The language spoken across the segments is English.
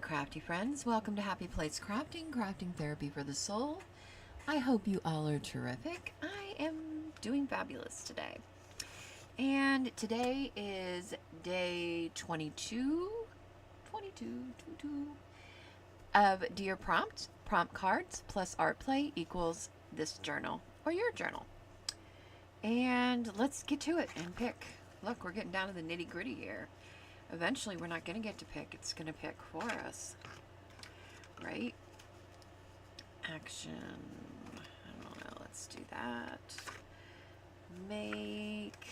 crafty friends. Welcome to Happy Place Crafting, crafting therapy for the soul. I hope you all are terrific. I am doing fabulous today. And today is day 22 of Dear Prompt. Prompt cards plus art play equals this journal or your journal. And let's get to it and pick. Look, we're getting down to the nitty gritty here. Eventually, we're not going to get to pick. It's going to pick for us. Right? Action. I don't know. Let's do that. Make.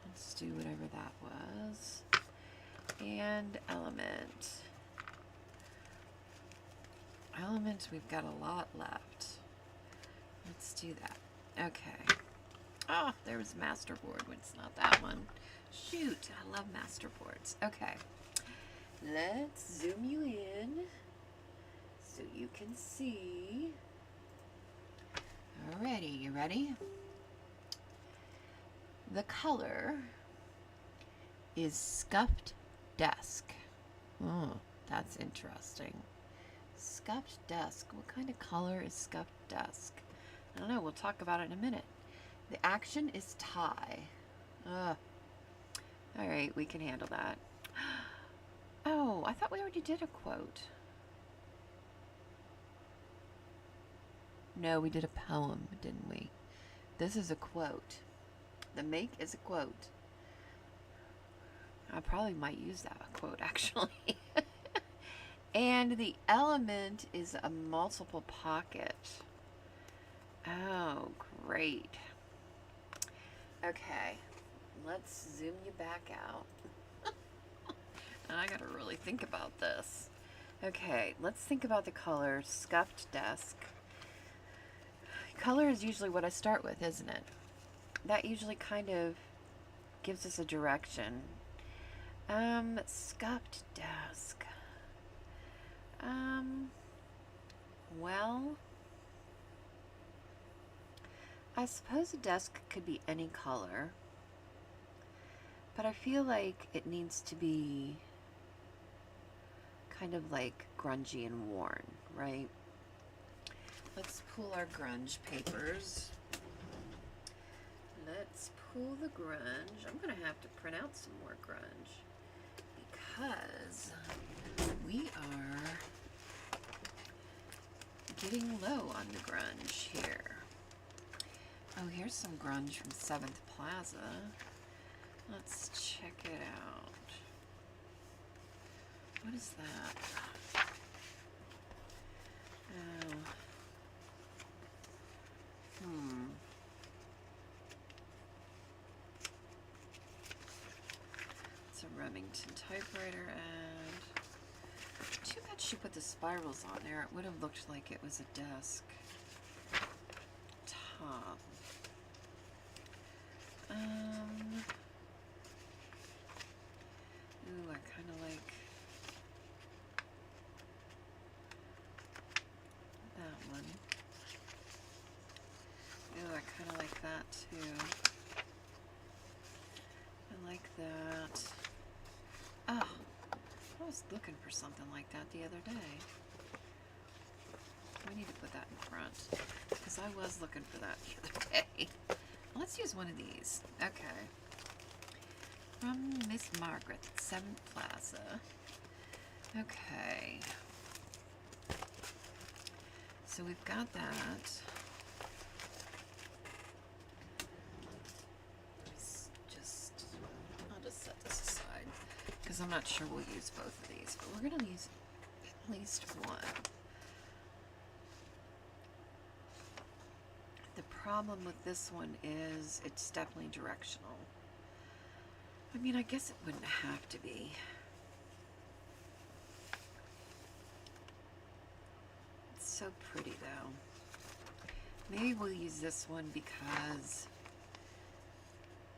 Let's do whatever that was. And element. Element, we've got a lot left. Let's do that. Okay. Oh, there was masterboard. It's not that one. Shoot, I love masterboards. Okay. Let's zoom you in so you can see. Alrighty, you ready? The color is Scuffed Desk. Oh, that's interesting. Scuffed Desk. What kind of color is Scuffed Desk? I don't know. We'll talk about it in a minute. The action is tie. All right, we can handle that. Oh, I thought we already did a quote. No, we did a poem, didn't we? This is a quote. The make is a quote. I probably might use that quote, actually. And the element is a multiple pocket. Oh, great. Okay, let's zoom you back out. And I gotta really think about this. Okay, let's think about the color Scuffed Desk. Color is usually what I start with, isn't it? That usually kind of gives us a direction. Scuffed Desk. Well, I suppose a desk could be any color, but I feel like it needs to be kind of like grungy and worn, right? Let's pull our grunge papers. Let's pull the grunge. I'm gonna have to print out some more grunge because we are getting low on the grunge here. Oh, here's some grunge from 7th Plaza. Let's check it out. What is that? Oh. It's a Remington typewriter and too bad she put the spirals on there. It would have looked like it was a desk top. Ooh, I kind of like that one. Ooh, I kind of like that too. I like that. Oh, I was looking for something like that the other day. We need to put that in front because I was looking for that the other day. Let's use one of these. Okay. From Miss Margaret, 7th Plaza. Okay. So we've got that. I'll just set this aside because I'm not sure we'll use both of these, but we're going to use at least one. The problem with this one is it's definitely directional. I mean, I guess it wouldn't have to be. It's so pretty though. Maybe we'll use this one because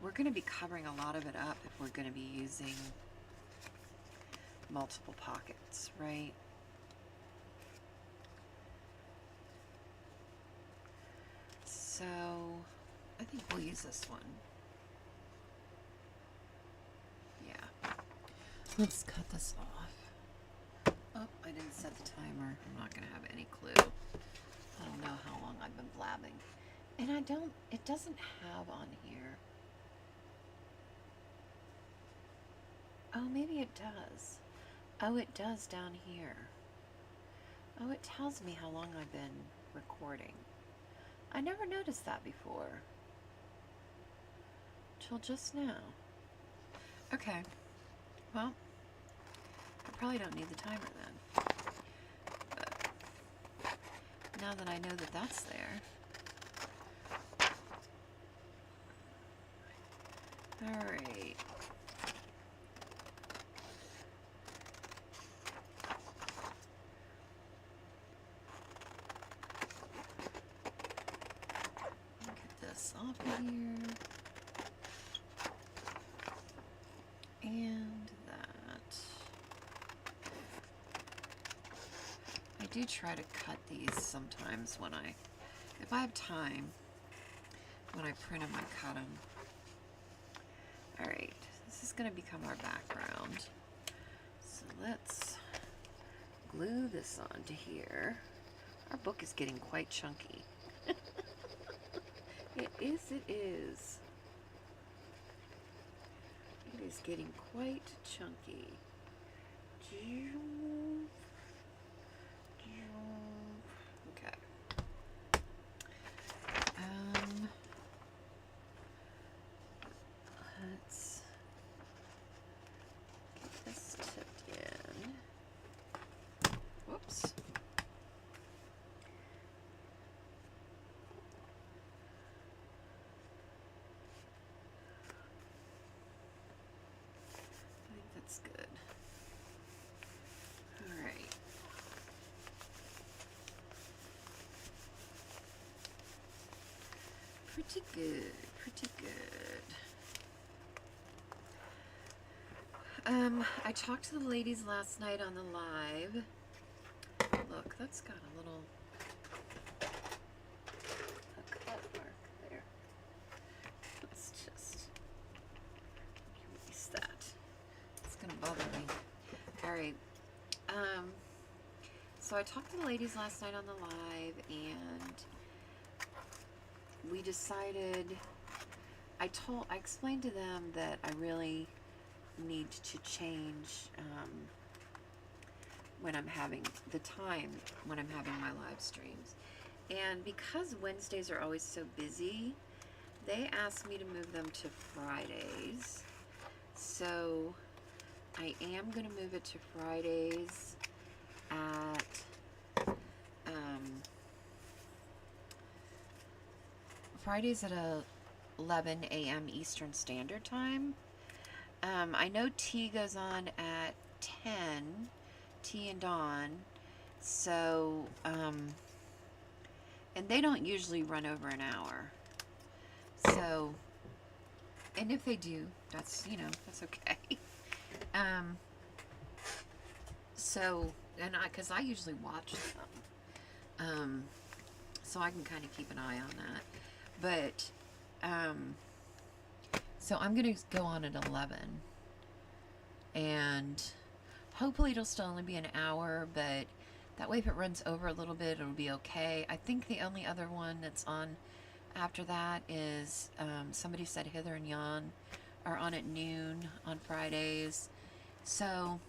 we're going to be covering a lot of it up if we're going to be using multiple pockets, right? So I think we'll use this one. Yeah. Let's cut this off. Oh, I didn't set the timer. I'm not going to have any clue. I don't know how long I've been blabbing. And it doesn't have on here. Oh, maybe it does. Oh, it does down here. Oh, it tells me how long I've been recording. I never noticed that before. Till just now. Okay. Well, I probably don't need the timer then. But now that I know that that's there. Alright. Get this off of here. And that. I do try to cut these sometimes when if I have time, when I print them, I cut them. Alright, this is going to become our background. So let's glue this onto here. Our book is getting quite chunky. It is. It is getting quite chunky. Okay. Let's get this tipped in. Whoops. I think that's good. All right. Pretty good, pretty good. I talked to the ladies last night on the live. Look, that's got a little cut mark there. Let's just erase that. It's gonna bother me. Alright. So I talked to the ladies last night on the live, and we decided, I explained to them that I really need to change when I'm having when I'm having my live streams. And because Wednesdays are always so busy, they asked me to move them to Fridays. So I am going to move it to Fridays at Fridays at 11 a.m. Eastern Standard Time. I know T goes on at 10, T and Dawn, so, and they don't usually run over an hour. So, and if they do, that's, that's okay. So, and because I usually watch them, so I can kind of keep an eye on that. But, so I'm going to go on at 11, and hopefully it'll still only be an hour, but that way if it runs over a little bit, it'll be okay. I think the only other one that's on after that is, somebody said Hither and Jan are on at noon on Fridays. So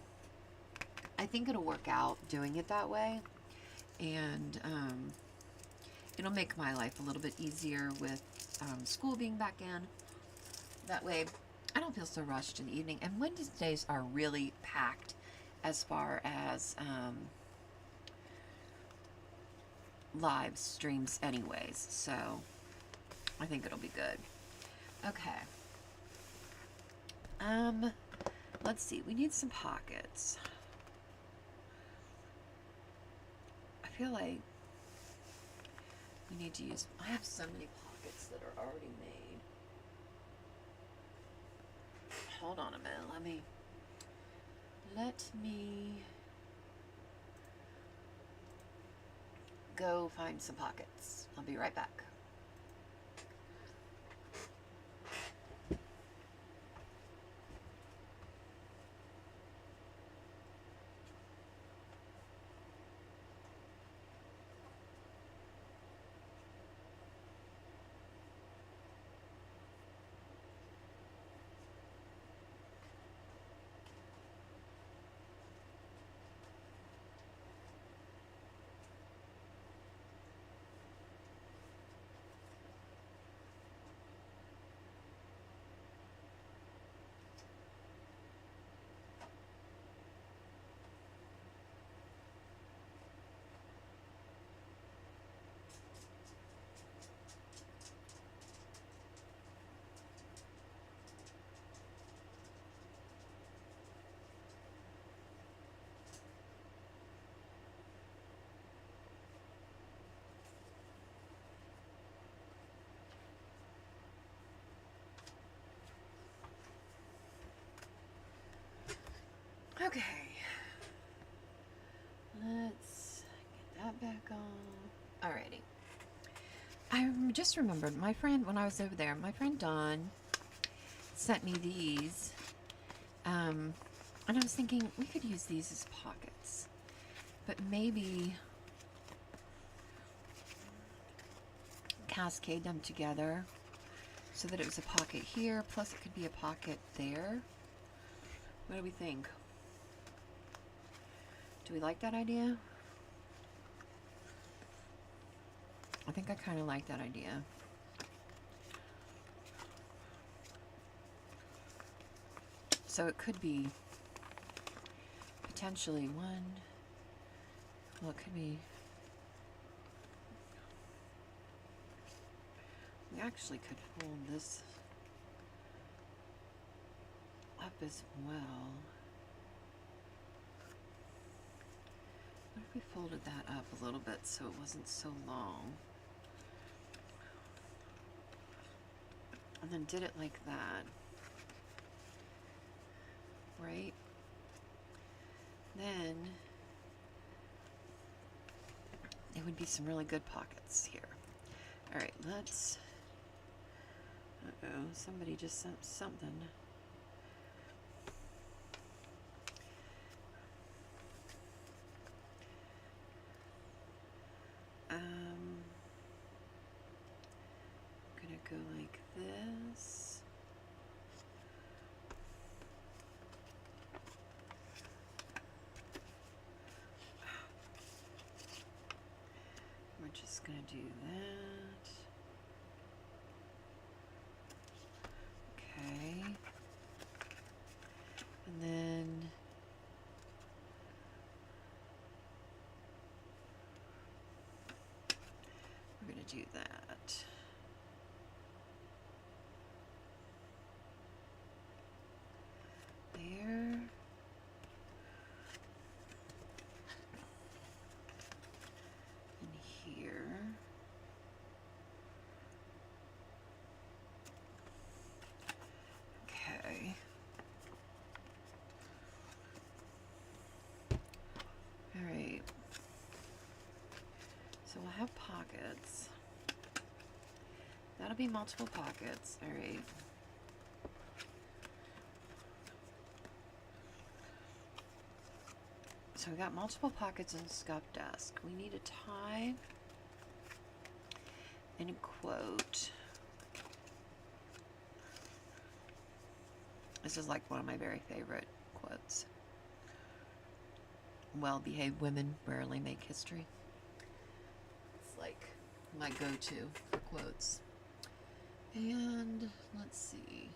I think it'll work out doing it that way, and it'll make my life a little bit easier with school being back in. That way I don't feel so rushed in the evening. And Wednesdays are really packed as far as live streams anyways, so I think it'll be good. Okay. Let's see, we need some pockets. I feel like we need to use, I have so many pockets that are already made. Hold on a minute, let me go find some pockets. I'll be right back. Okay. Let's get that back on. Alrighty. I just remembered my friend, when I was over there, my friend Dawn sent me these. And I was thinking we could use these as pockets. But maybe cascade them together so that it was a pocket here, plus it could be a pocket there. What do we think? Do we like that idea? I think I kind of like that idea. So it could be potentially one, well, it could be, we actually could fold this up as well. What if we folded that up a little bit so it wasn't so long? And then did it like that. Right? Then it would be some really good pockets here. All right, let's, uh-oh, somebody just sent something. I'm gonna go like this. We're just gonna do that. Okay. And then we're gonna do that. There. And here. Okay. All right. So we'll have pockets. That'll be multiple pockets. All right. So we got multiple pockets in scuffed desk. We need a tie and a quote. This is like one of my very favorite quotes. Well-behaved women rarely make history. It's like my go-to for quotes. And let's see.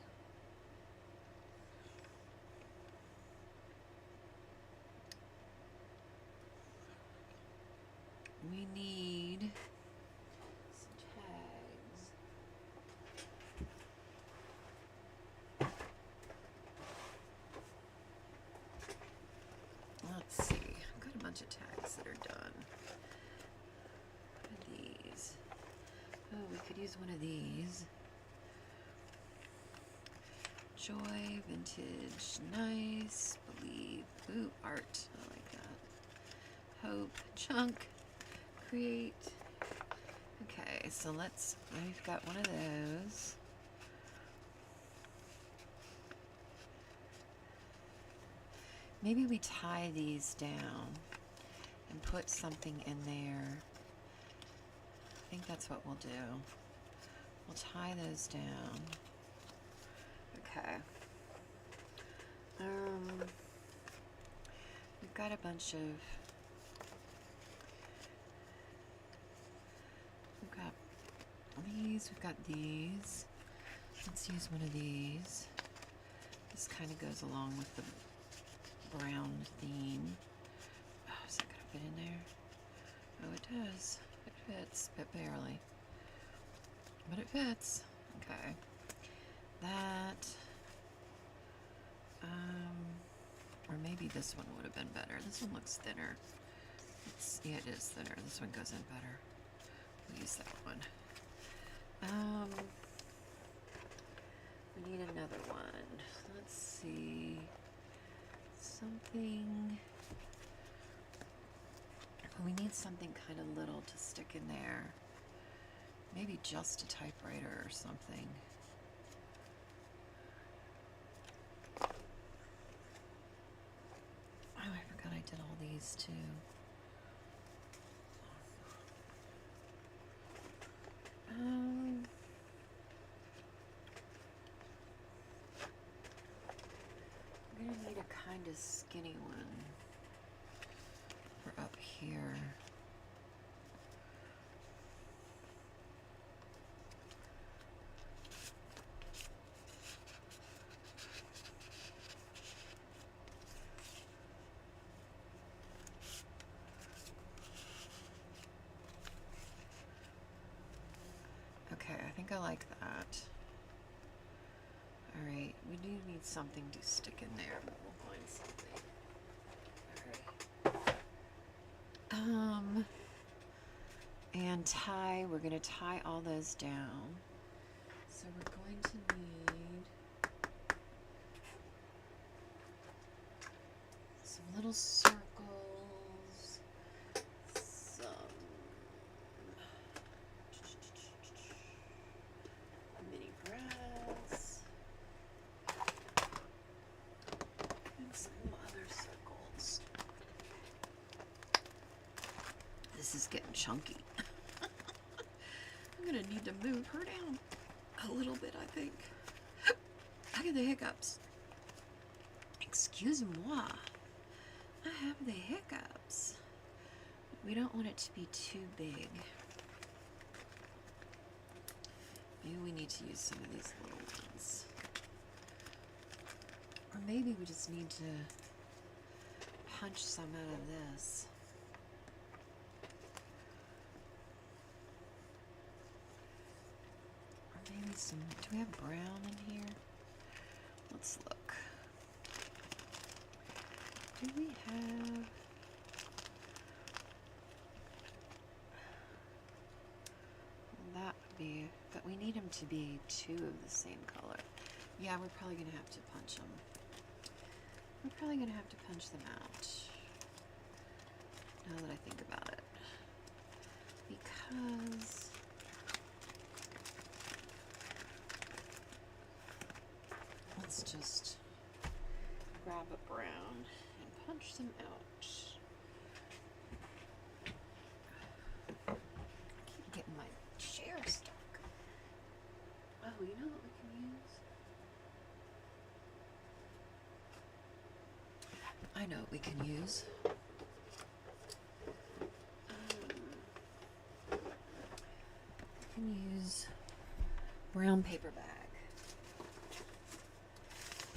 We need some tags. Let's see. I've got a bunch of tags that are done. What are these? Oh, we could use one of these. Joy, vintage, nice, believe, ooh, art, I like that. Hope, chunk, create. Okay, so we've got one of those. Maybe we tie these down and put something in there. I think that's what we'll do. We'll tie those down. Okay. We've got a bunch of, we've got these, we've got these. Let's use one of these. This kind of goes along with the brown theme. Oh, is that gonna fit in there? Oh, it does. It fits, but barely. But it fits. Okay. That, or maybe this one would have been better. This one looks thinner. Yeah, it is thinner. This one goes in better. We'll use that one. We need another one. Let's see. something. We need something kind of little to stick in there. Maybe just a typewriter or something. Oh, I forgot I did all these too. I'm gonna need a kind of skinny one for up here. Okay, I think I like that. Alright, we do need something to stick in there, but we'll find something. Alright. And tie, we're going to tie all those down. So we're going to need some little circles, some mini brass, and some other circles. This is getting chunky. I'm gonna need to move her down a little bit, I think. Look at the hiccups. Excuse-moi. I have the hiccups. We don't want it to be too big. Maybe we need to use some of these little ones. Or maybe we just need to punch some out of this. Or maybe some, do we have brown in here? Let's look. Do we have... That would be, but we need them to be two of the same color. Yeah, we're probably going to have to punch them. We're probably going to have to punch them out. Now that I think about it. Because... let's just grab a brown and punch them out. I keep getting my chair stuck. Oh, you know what we can use? I know what we can use. We can use brown paper bag.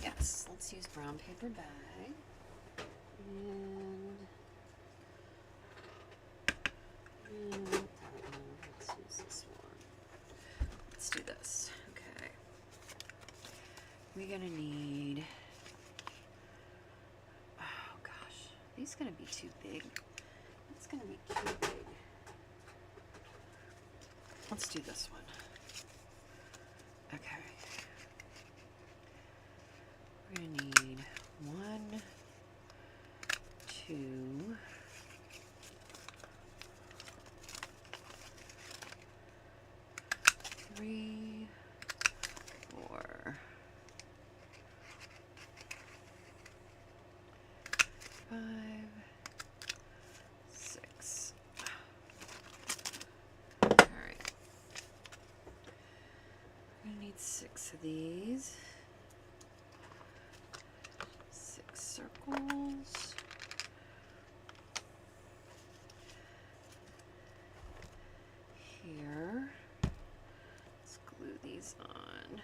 Yes, let's use brown paper bag. And let's use this one. Let's do this. Okay. We're gonna need, oh gosh, these gonna be too big. That's gonna be too big. Let's do this one. Okay. We're gonna need 1, 2, 3, 4, 5, 6. All right. We're gonna need 6 of these. 6 circles. Here. Let's glue these on.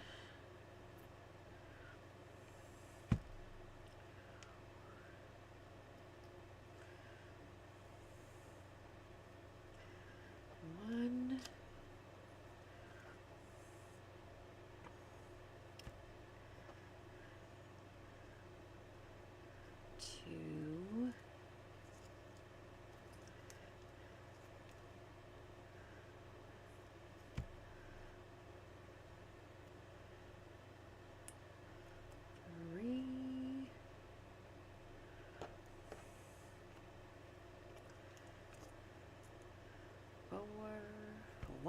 One.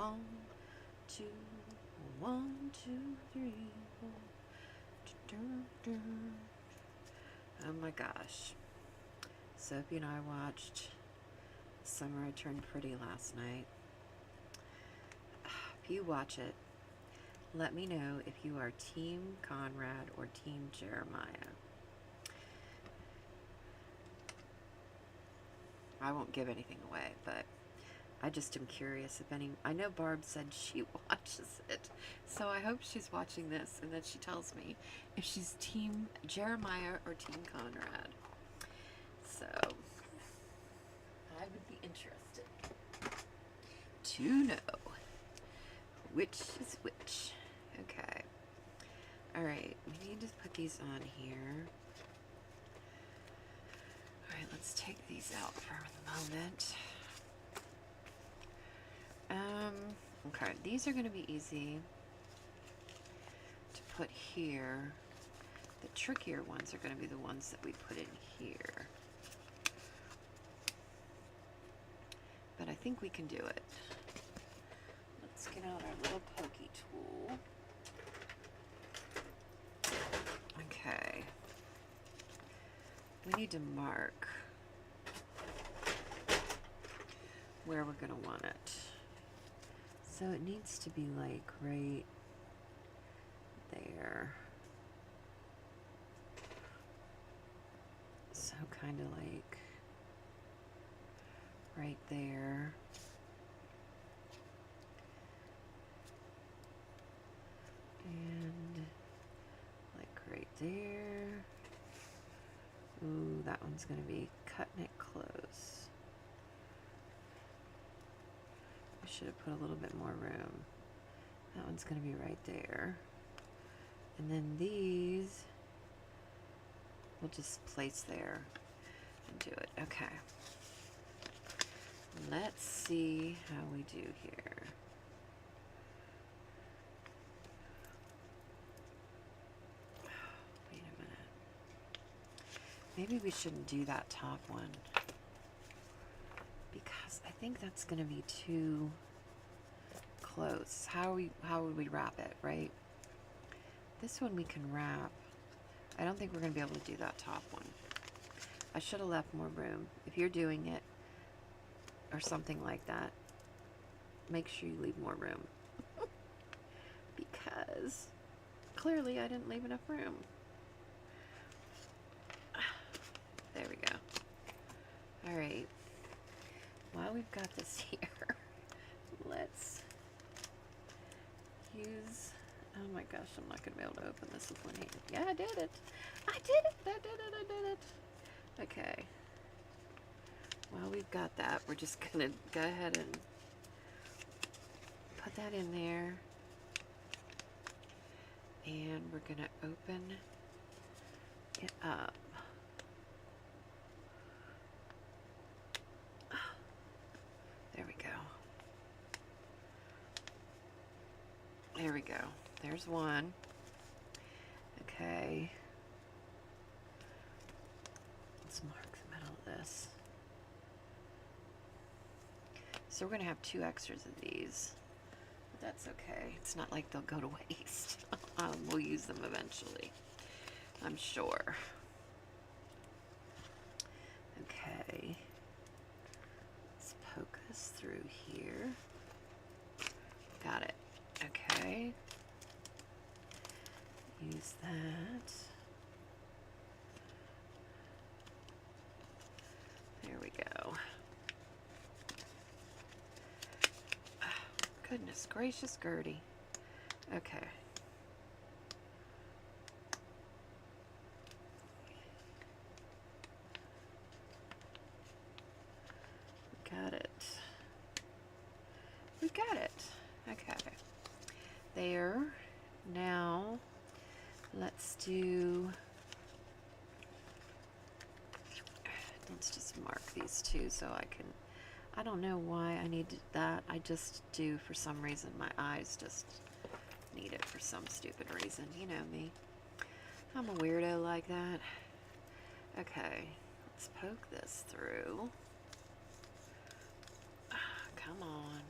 1, 2, 1, 2, 3, 4. Oh my gosh. Sophie and I watched Summer I Turned Pretty last night. If you watch it, let me know if you are Team Conrad or Team Jeremiah. I won't give anything away, but I just am curious if any... I know Barb said she watches it, so I hope she's watching this and that she tells me if she's Team Jeremiah or Team Conrad. So, I would be interested to know which is which. Okay. Alright, we need to put these on here. Alright, let's take these out for the moment. Okay, these are going to be easy to put here. The trickier ones are going to be the ones that we put in here. But I think we can do it. Let's get out our little pokey tool. Okay. We need to mark where we're going to want it. So it needs to be like right there. So kind of like right there. And like right there. Ooh, that one's going to be cutting it close. I should have put a little bit more room. That one's going to be right there. And then these we'll just place there and do it. Okay. Let's see how we do here. Wait a minute. Maybe we shouldn't do that top one, because I think that's going to be too close. How would we wrap it, right? This one we can wrap. I don't think we're going to be able to do that top one. I should have left more room. If you're doing it or something like that, make sure you leave more room. Because clearly I didn't leave enough room. There we go. All right. While we've got this here, let's use... Oh my gosh, I'm not going to be able to open this with one hand. Yeah, I did it. I did it. I did it. I did it. Okay. While we've got that, we're just going to go ahead and put that in there. And we're going to open it up. There we go. There we go. There's one. Okay. Let's mark the middle of this. So we're going to have 2 extras of these. But that's okay. It's not like they'll go to waste. We'll use them eventually, I'm sure. Okay. Let's poke this through here. Got it. Okay. Use that. There we go. Oh, goodness gracious, Gertie. Okay. Got it. We got it. Okay. There. Now, let's just mark these 2 so I can, I don't know why I need that. I just do for some reason. My eyes just need it for some stupid reason. You know me. I'm a weirdo like that. Okay. Let's poke this through. Come on.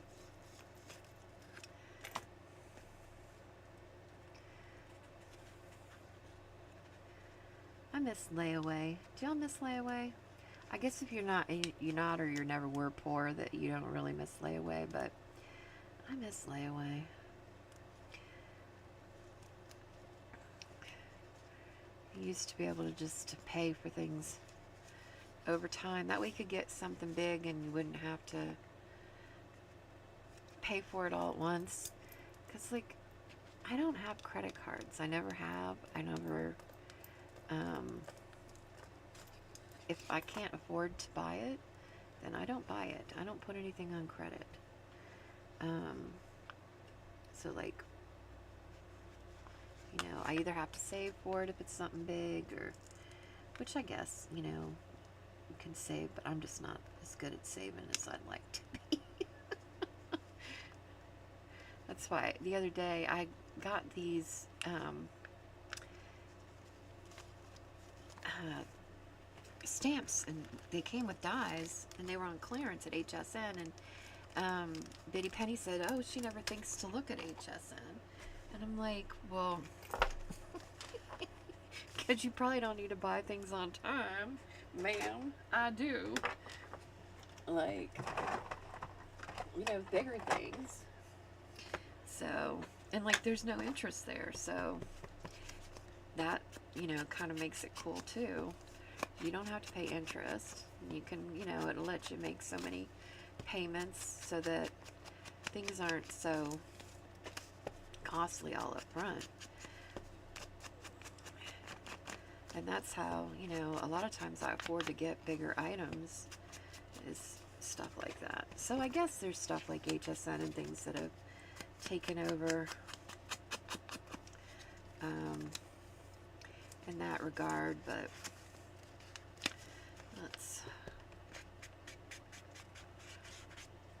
I miss layaway. Do y'all miss layaway? I guess if you're not or you never were poor, that you don't really miss layaway, but I miss layaway. You used to be able to just pay for things over time. That way you could get something big and you wouldn't have to pay for it all at once. Because, like, I don't have credit cards. I never have. I never, if I can't afford to buy it, then I don't buy it. I don't put anything on credit. So, like, you know, I either have to save for it if it's something big, or, which I guess, you know, you can save, but I'm just not as good at saving as I'd like to be. That's why the other day I got these stamps, and they came with dies, and they were on clearance at HSN, and Biddy Penny said, oh, she never thinks to look at HSN. And I'm like, well, because you probably don't need to buy things on time, ma'am. I do. Like, you know, bigger things. So, and like, there's no interest there. So, that, you know, kind of makes it cool too. You don't have to pay interest. You can, you know, it'll let you make so many payments so that things aren't so costly all up front. And that's how, you know, a lot of times I afford to get bigger items, is stuff like that. So I guess there's stuff like HSN and things that have taken over in that regard, but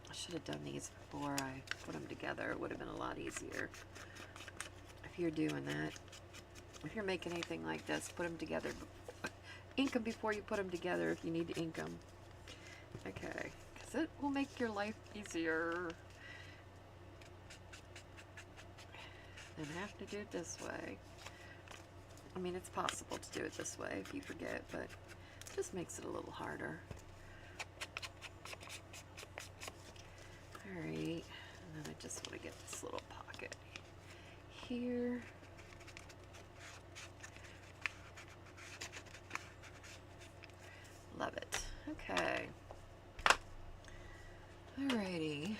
I should have done these before I put them together. It would have been a lot easier. If you're doing that, if you're making anything like this, put them together. Ink them before you put them together if you need to ink them. Okay, because it will make your life easier than have to do it this way. I mean, it's possible to do it this way if you forget, but it just makes it a little harder. Alright, and then I just want to get this little pocket here. Love it. Okay. Alrighty.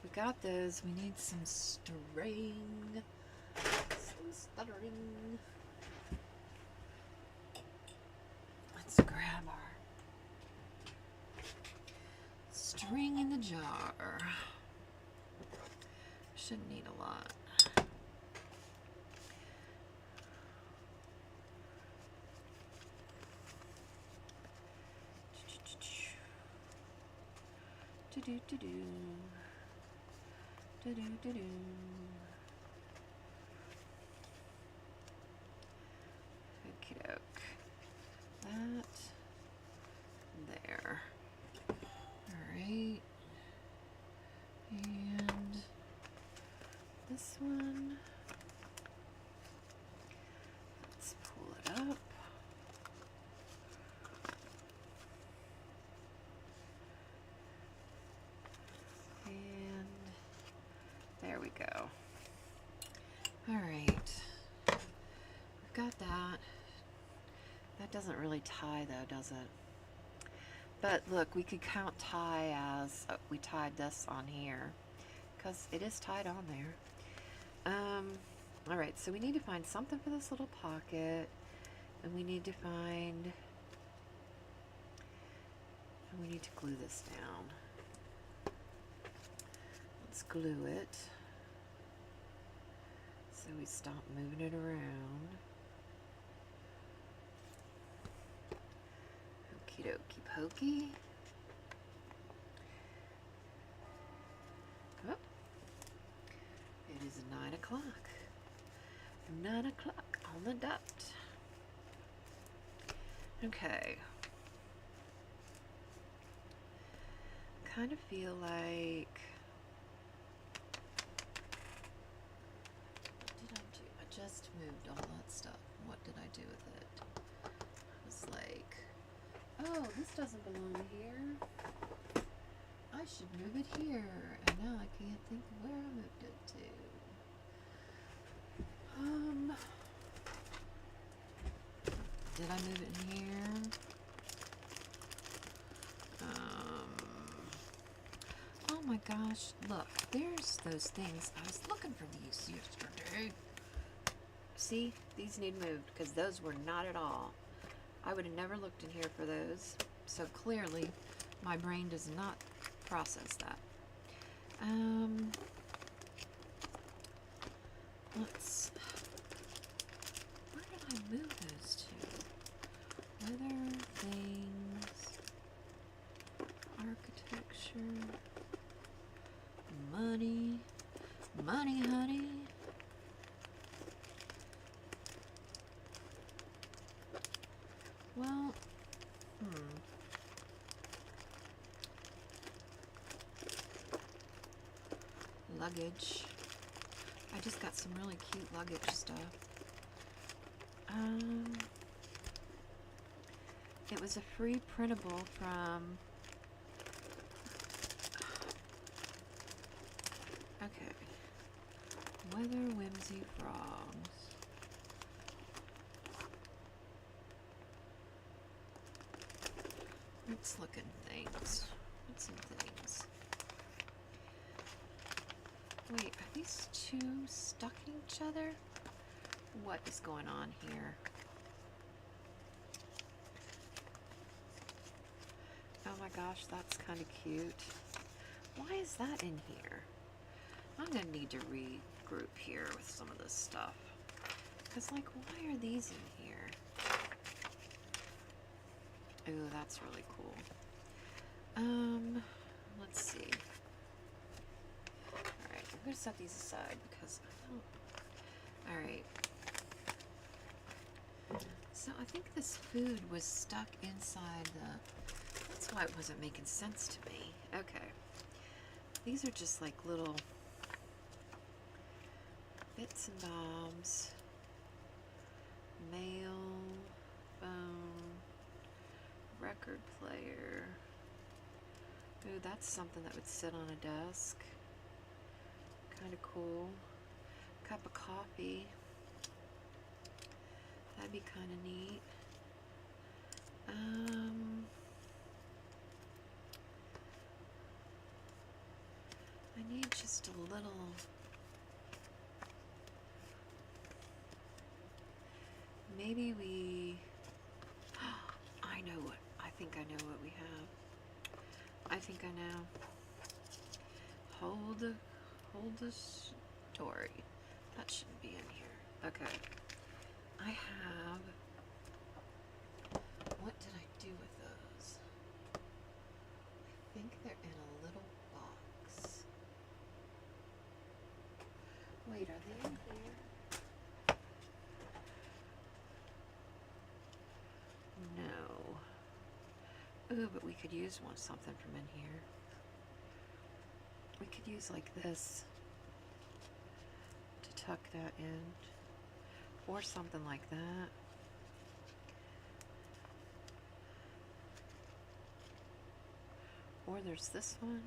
We got those. We need some string. Some stuttering. Let's grab our string in the jar. Shouldn't need a lot. Do-do-do-do. Do-do-do-do. Okie doke. That. There. Alright. And this one. Let's pull it up. There we go. Alright. We've got that. That doesn't really tie though, does it? But look, we could count tie as we tied this on here, because it is tied on there. Alright, so we need to find something for this little pocket, and we need to glue this down. Let's glue it so we stop moving it around. Okie dokie pokey. Oh, it is 9 o'clock. 9 o'clock on the dot. Okay. Kind of feel like, what did I do? I just moved all that stuff. what did I do with it? I was like, oh, this doesn't belong here. I should move it here. And now I can't think of where I moved it to. Did I move it in here? Oh my gosh, look, there's those things. I was looking for these yesterday. See, these need moved because those were not at all. I would have never looked in here for those. So clearly, my brain does not process that. Let's, where did I move those to? Weather, things, architecture, money, money, honey. Well, luggage. I just got some really cute luggage stuff. It was a free printable from, okay, Weather Whimsy Frogs. Let's look at things. What's some things? Wait, are these two stuck in each other? What is going on here? Oh my gosh, that's kind of cute. Why is that in here? I'm gonna need to regroup here with some of this stuff. Because, like, why are these in here? Ooh, that's really cool. Let's see. Alright, I'm gonna set these aside because I don't... Alright. So I think this food was stuck inside the... That's why it wasn't making sense to me. Okay. These are just like little bits and bobs. Mail, phone, record player. Ooh, that's something that would sit on a desk. Kind of cool. Cup of coffee. That'd be kind of neat. I need just a little... Maybe we... I know what... I think I know what we have. I think I know. Hold the story. That shouldn't be in here. Okay. I have... What did I do with those? I think they're in a little box. Wait, are they in here? No. Ooh, but we could use something from in here. We could use like this to tuck that in. Or something like that. Or there's this one.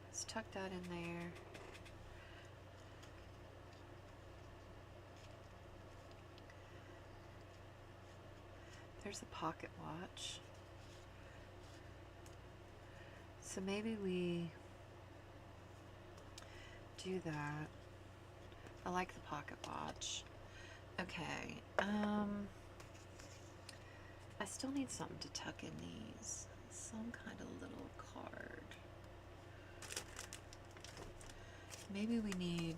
Let's tuck that in there. There's a pocket watch. So maybe we do that. I like the pocket watch. Okay, I still need something to tuck in these. Some kind of little card. Maybe we need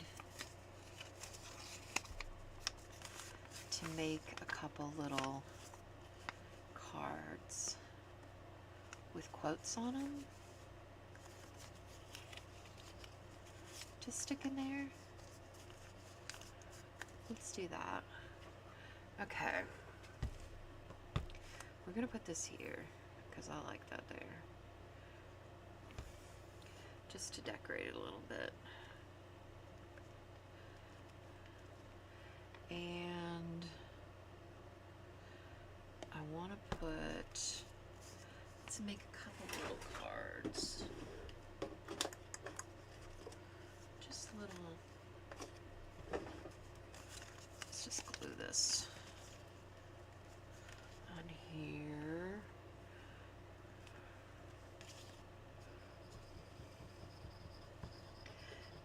to make a couple little cards with quotes on them to stick in there. Let's do that. Okay. We're gonna put this here because I like that there. Just to decorate it a little bit. Let's make a couple little cards. Just little. Let's just glue this on here.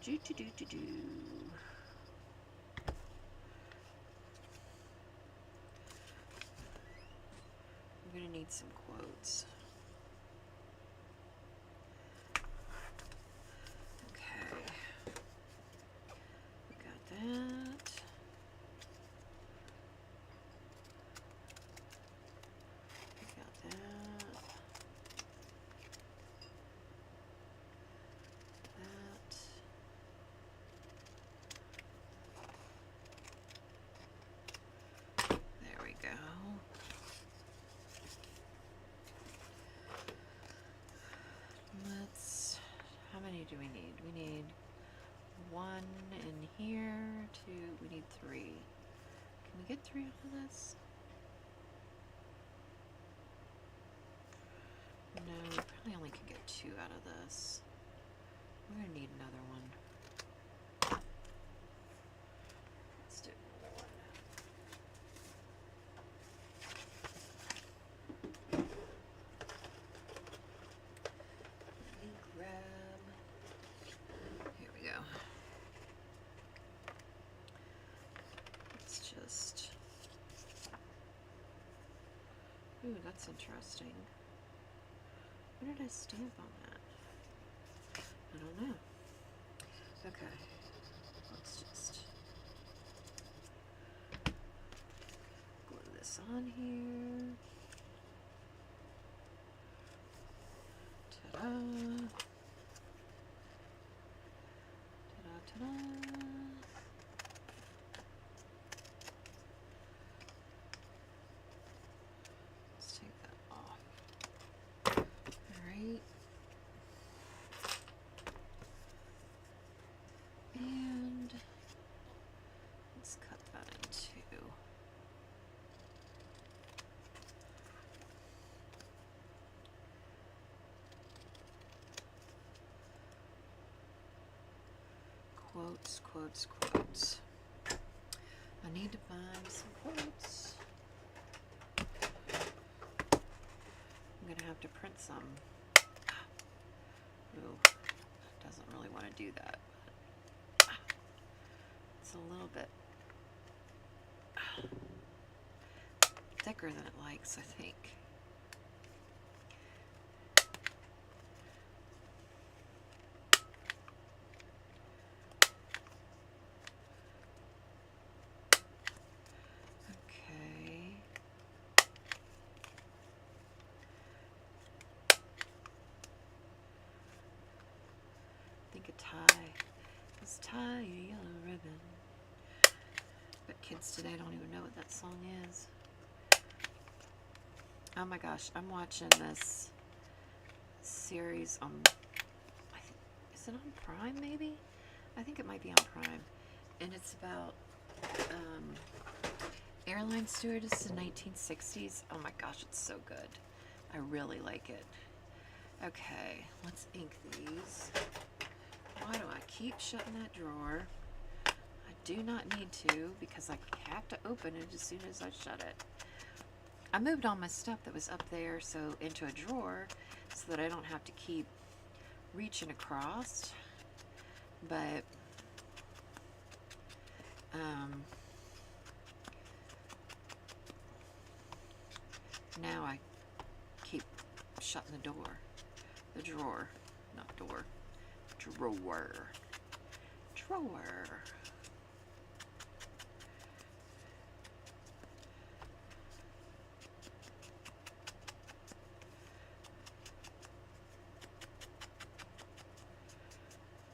Do. I'm gonna need some quotes. Okay, we got that. We got that. That. There we go. How many do we need? We need one in here, two, we need three. Can we get three out of this? No, we probably only can get two out of this. We're gonna need another one. Let's do another one. Let me grab. Here we go. Let's just. Ooh, that's interesting. Where did I stamp on that? I don't know. Okay. Let's just glue this on here. Ta-da. Ta-da, ta-da. Let's take that off. Alright. And let's cut that in two. Quotes, quotes, quotes. I need to find some quotes. I'm gonna have to print some. Ooh, doesn't really want to do that. It's a little bit thicker than it likes, I think. Okay. I think a tie. Let's tie a yellow ribbon. But kids today don't even know what that song is. Oh my gosh, I'm watching this series on, is it on Prime maybe? I think it might be on Prime. And it's about airline stewardess in the 1960s. Oh my gosh, it's so good. I really like it. Okay, let's ink these. Why do I keep shutting that drawer? I do not need to because I have to open it as soon as I shut it. I moved all my stuff that was up there into a drawer so that I don't have to keep reaching across. But now I keep shutting the door. The drawer, not door. Drawer. Drawer.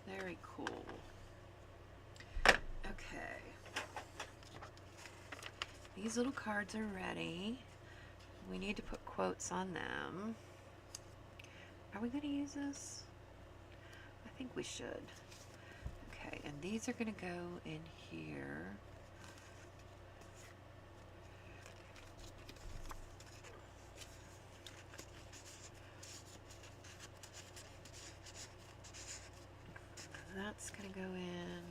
Very cool. Okay. These little cards are ready. We need to put quotes on them. Are we going to use this? I think we should. Okay, and these are going to go in here. that's going to go in.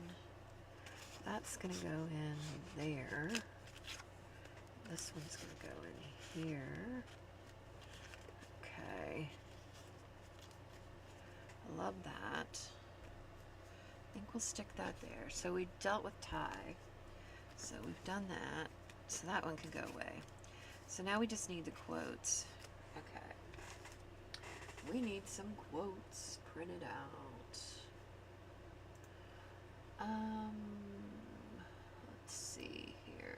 That's going to go in there. This one's going to go in here. Okay. I love that. I think we'll stick that there. So we dealt with tie. So we've done that. So that one can go away. So now we just need the quotes. Okay. We need some quotes printed out. Let's see here.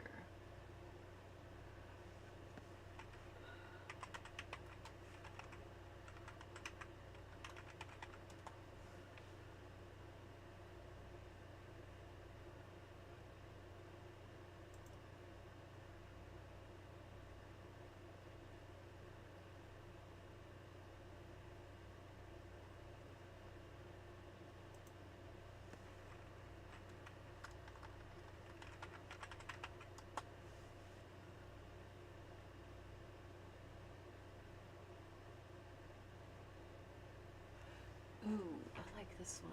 Ooh, I like this one.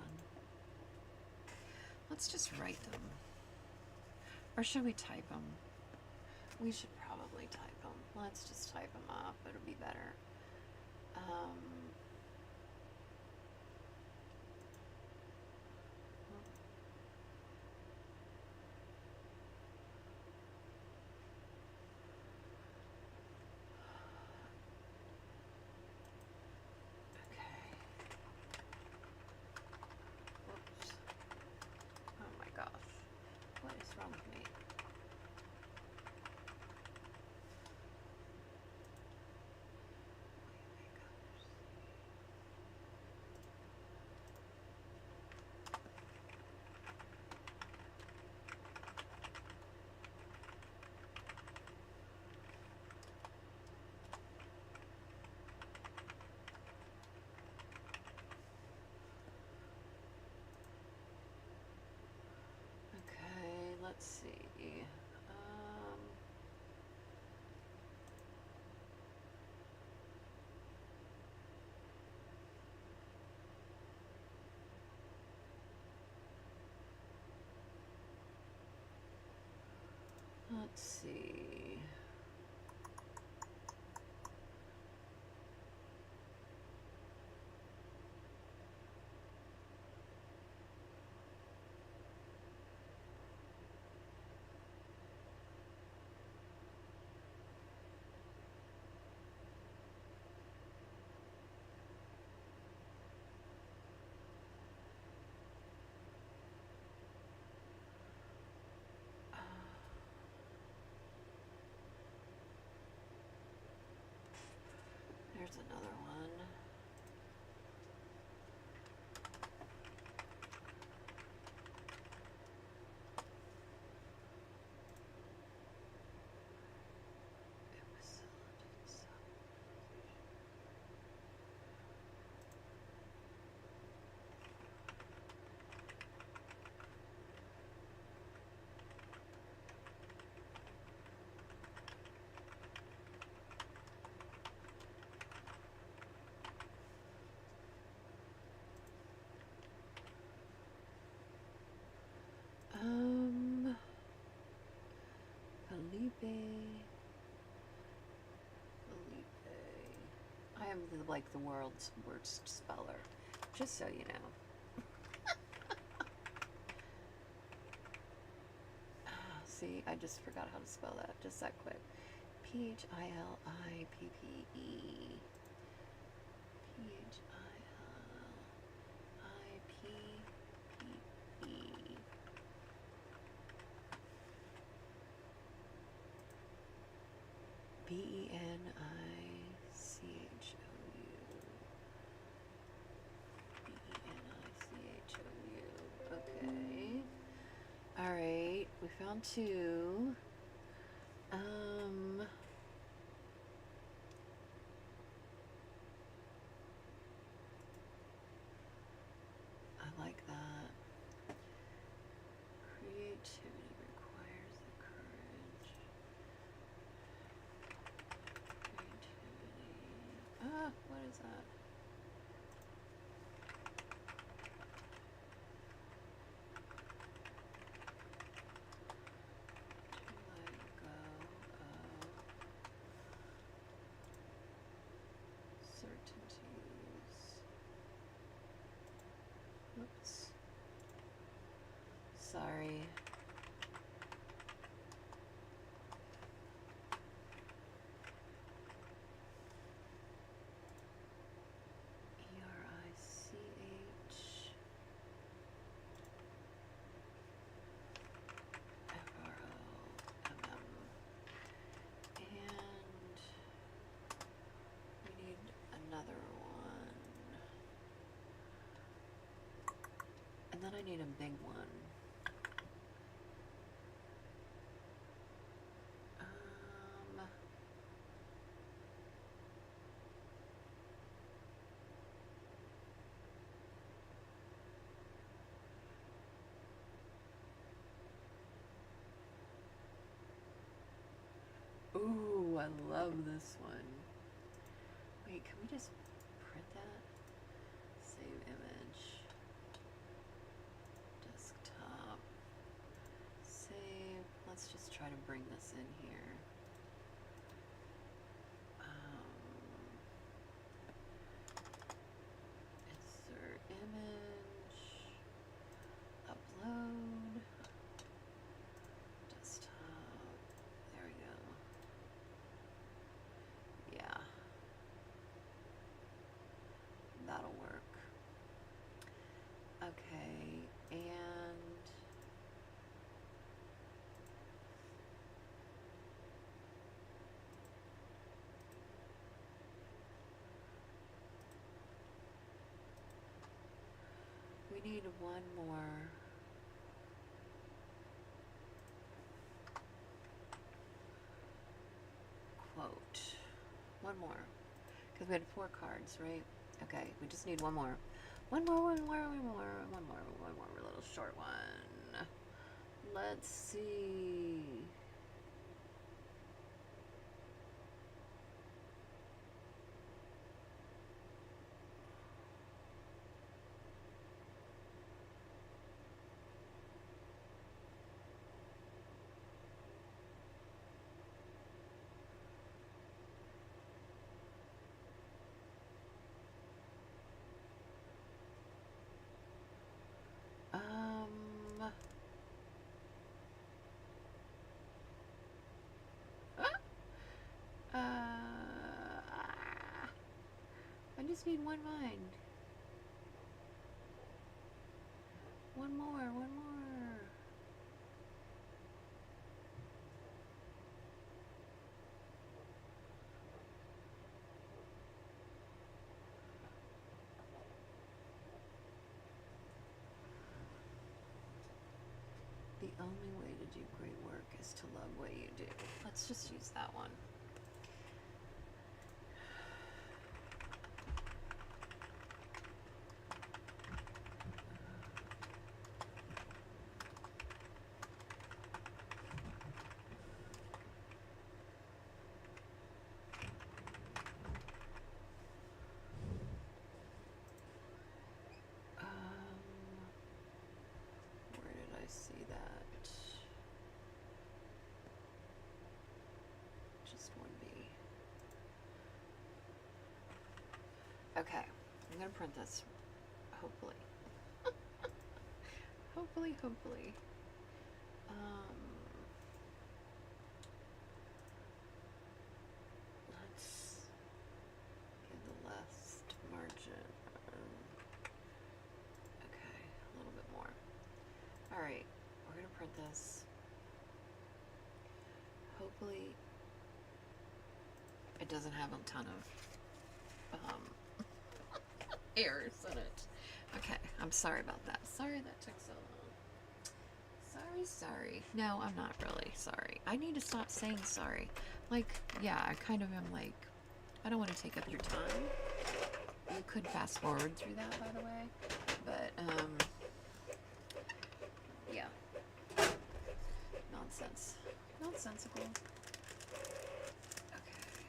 Let's just write them. Or should we type them? We should probably type them. Let's just type them up. It'll be better. Okay. Whoops. Oh my gosh. What is wrong with me? Okay, let's see. Let's see. There's another one. Felipe. I am like the world's worst speller, just so you know. See, I just forgot how to spell that just that quick. Philippe. Philippe. Benichou. Okay. Alright, we found two. I like that. Creativity requires the courage. What is that? I need a big one. Ooh, I love this one. Wait, can we just print that? Save image. Desktop. Save. Let's just try to bring this in here. Insert image. Upload. Desktop. There we go. Yeah. That'll work. Okay, and we need one more. Quote. One more. Because we had 4 cards, right? Okay, we just need one more. One more little short one. Let's see. I just need one mind. One more. The only way to do great work is to love what you do. Let's just use that one. Where did I see that? Just one B. Okay, I'm gonna print this. Hopefully. Hopefully. Let's give the left margin. Okay, a little bit more. All right, we're gonna print this. Hopefully, it doesn't have a ton of errors in it. Okay, I'm sorry about that. Sorry that took so long. Sorry. No, I'm not really sorry. I need to stop saying sorry. Like, yeah, I kind of am like, I don't want to take up your time. You could fast forward through that, by the way. But, yeah. Nonsensical. Okay.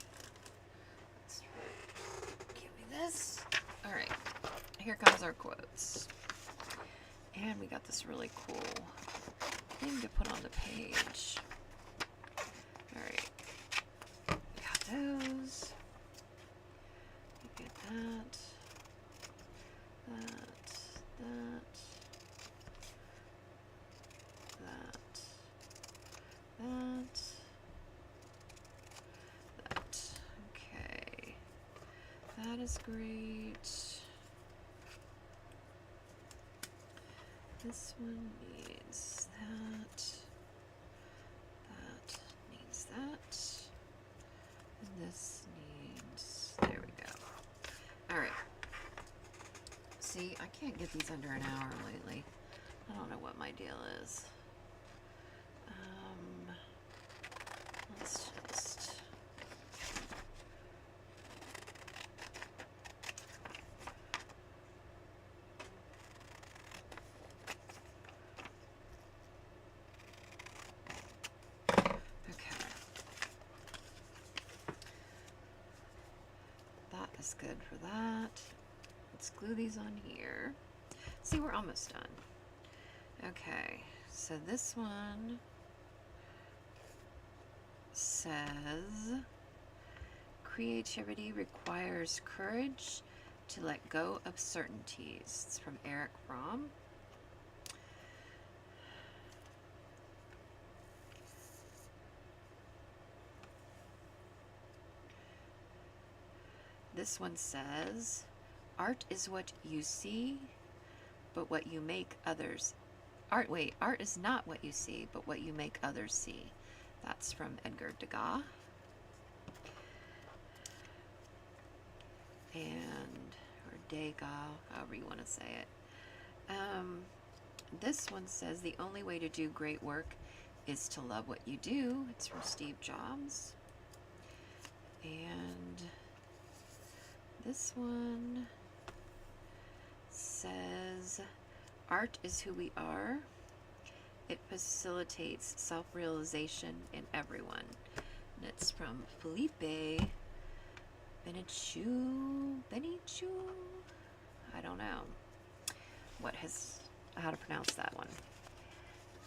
Let's give me this. All right. Here comes our quotes. And we got this really cool thing to put on the page. Alright. We got those. We get that. Okay. That is great. This one needs that. That needs that. And this needs, there we go. Alright. See, I can't get these under an hour lately. what my deal is. Let's just... Okay. That is good for that. Let's glue these on here. See, we're almost done. Okay, so this one says, creativity requires courage to let go of certainties. It's from Eric Fromm. This one says, art is what you see, but what you make others. Art is not what you see, but what you make others see. That's from Edgar Degas. Or Degas, however you want to say it. This one says, the only way to do great work is to love what you do. It's from Steve Jobs. And this one says, art is who we are. It facilitates self-realization in everyone. And it's from Felipe Benichu. I don't know how to pronounce that one.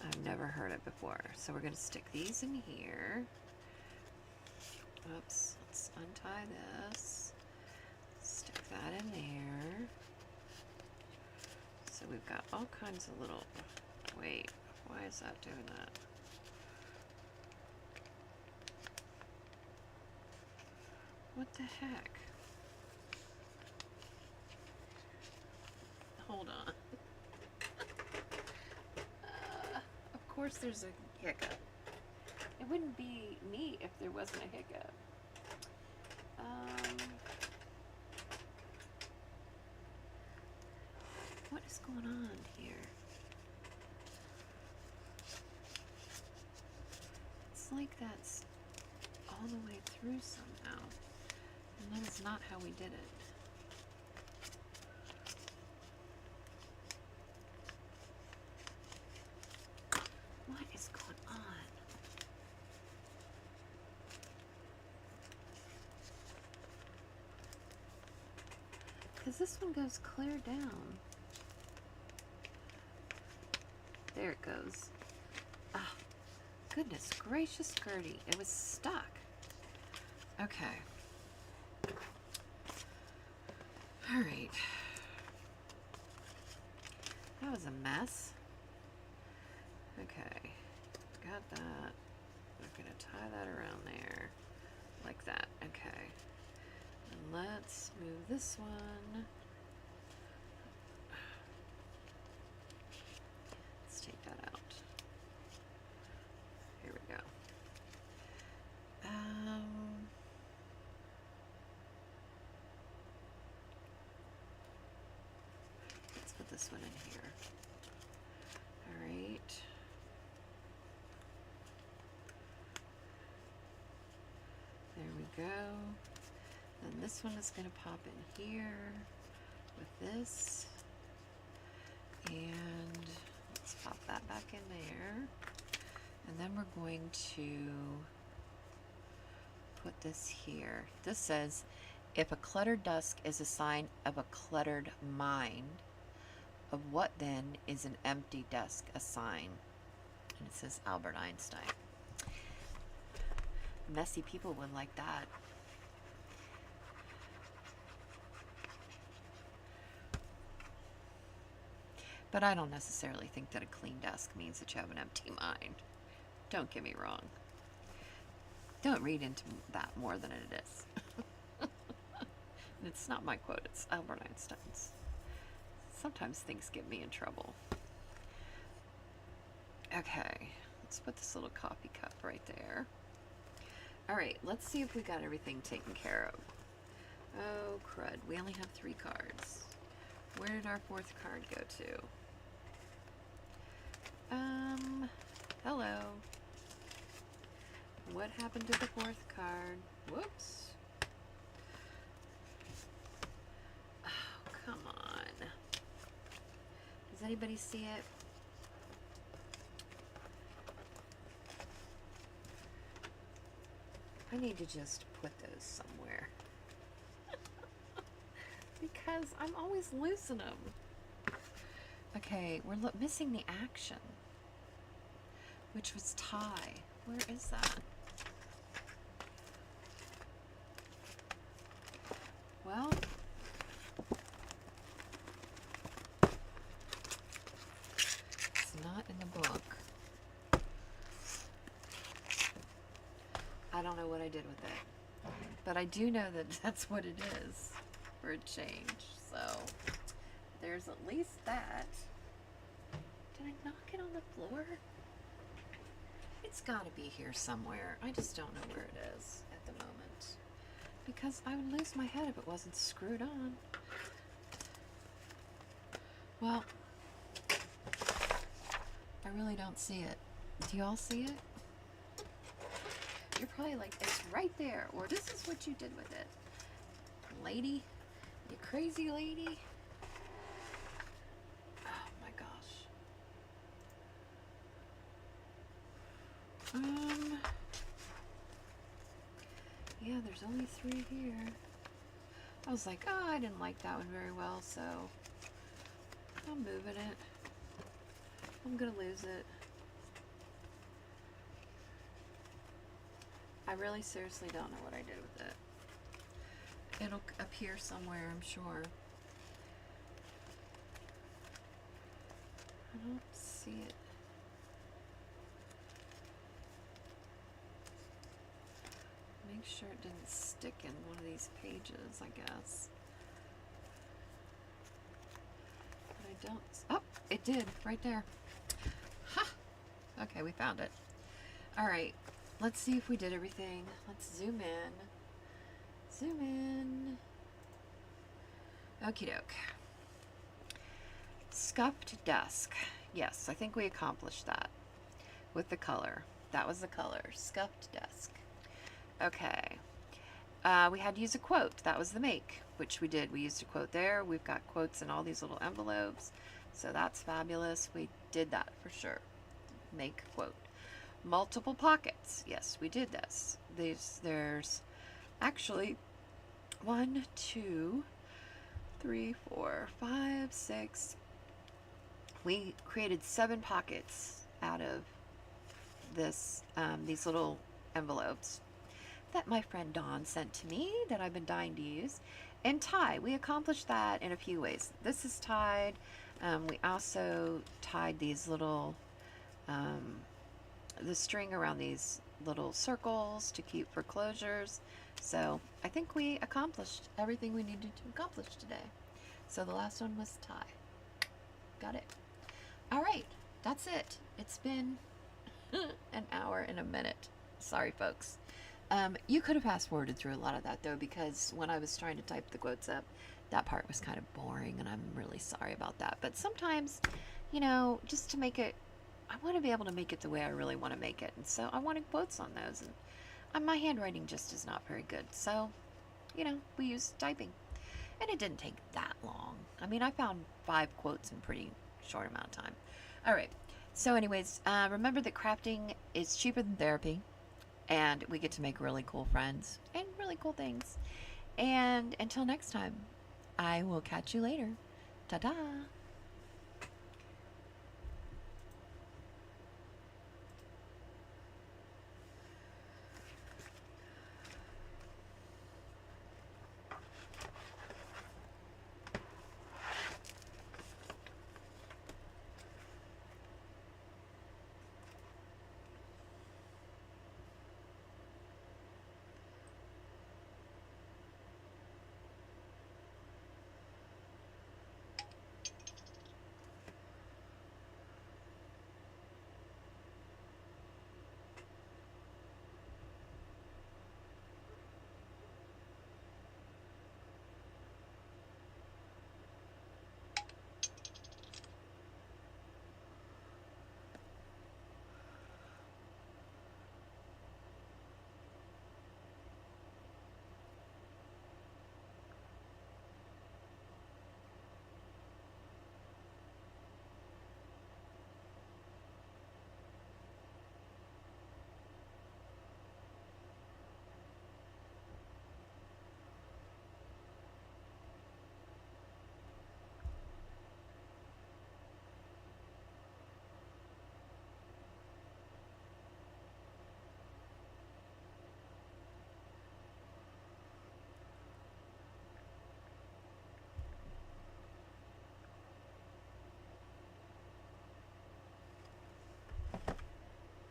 I've never heard it before. So we're going to stick these in here. Oops, let's untie this. Stick that in there. So we've got all kinds of little, wait, why is that doing that? What the heck? Hold on. Of course there's a hiccup. It wouldn't be neat if there wasn't a hiccup. What is going on here? It's like that's all the way through somehow. And that is not how we did it. What is going on? Because this one goes clear down. There it goes. Ah, goodness gracious, Gertie. It was stuck. Okay. All right. That was a mess. Okay. Got that. We're going to tie that around there. Like that. Okay. And let's move this one. Take that out. Here we go. Let's put this one in here. All right. There we go. Then this one is going to pop in here with this. And let's pop that back in there. And then we're going to put this here. This says, if a cluttered desk is a sign of a cluttered mind, of what then is an empty desk a sign? And it says Albert Einstein. Messy people would like that. But I don't necessarily think that a clean desk means that you have an empty mind. Don't get me wrong. Don't read into that more than it is. It's not my quote, it's Albert Einstein's. Sometimes things get me in trouble. Okay, let's put this little coffee cup right there. All right, let's see if we got everything taken care of. Oh, crud, we only have 3 cards. Where did our 4th card go to? Hello. What happened to the fourth card? Whoops. Oh, come on. Does anybody see it? I need to just put those somewhere. Because I'm always losing them. Okay, we're missing the action, which was tie. Where is that? Well, it's not in the book. I don't know what I did with it, but I do know that that's what it is for a change. So there's at least that. Did I knock it on the floor? It's got to be here somewhere. I just don't know where it is at the moment, because I would lose my head if it wasn't screwed on. Well, I really don't see it. Do y'all see it? You're probably like, it's right there, or this is what you did with it. Lady, you crazy lady. Oh my gosh. Yeah, there's only 3 here. I was like, oh, I didn't like that one very well, so I'm moving it. I'm gonna lose it. I really seriously don't know what I did with it. It'll appear somewhere, I'm sure. I don't see it. Make sure it didn't stick in one of these pages, I guess. But I don't. Oh, it did, right there. Ha! Okay, we found it. All right, let's see if we did everything. Let's zoom in. Zoom in. Okie doke. Scuffed desk. Yes, I think we accomplished that with the color. That was the color. Scuffed desk. Okay. We had to use a quote. That was the make, which we did. We used a quote there. We've got quotes in all these little envelopes. So that's fabulous. We did that for sure. Make quote. Multiple pockets. Yes, we did this. There's actually 1, 2, 3, 4, 5, 6. We created 7 pockets out of this, these little envelopes that my friend Dawn sent to me that I've been dying to use. And tie, we accomplished that in a few ways. This is tied. We also tied these little, the string around these little circles to keep for closures. So I think we accomplished everything we needed to accomplish today. So the last one was tie. Got it. All right, that's it. It's been an hour and a minute. Sorry, folks. You could have fast forwarded through a lot of that though, because when I was trying to type the quotes up, that part was kind of boring, and I'm really sorry about that. But sometimes, you know, just to make it, I want to be able to make it the way I really want to make it, and so I wanted quotes on those, and my handwriting just is not very good. So, you know, we used typing, and it didn't take that long. I mean, I found 5 quotes in a pretty short amount of time. All right. So, anyways, remember that crafting is cheaper than therapy. And we get to make really cool friends and really cool things. And until next time, I will catch you later. Ta-da!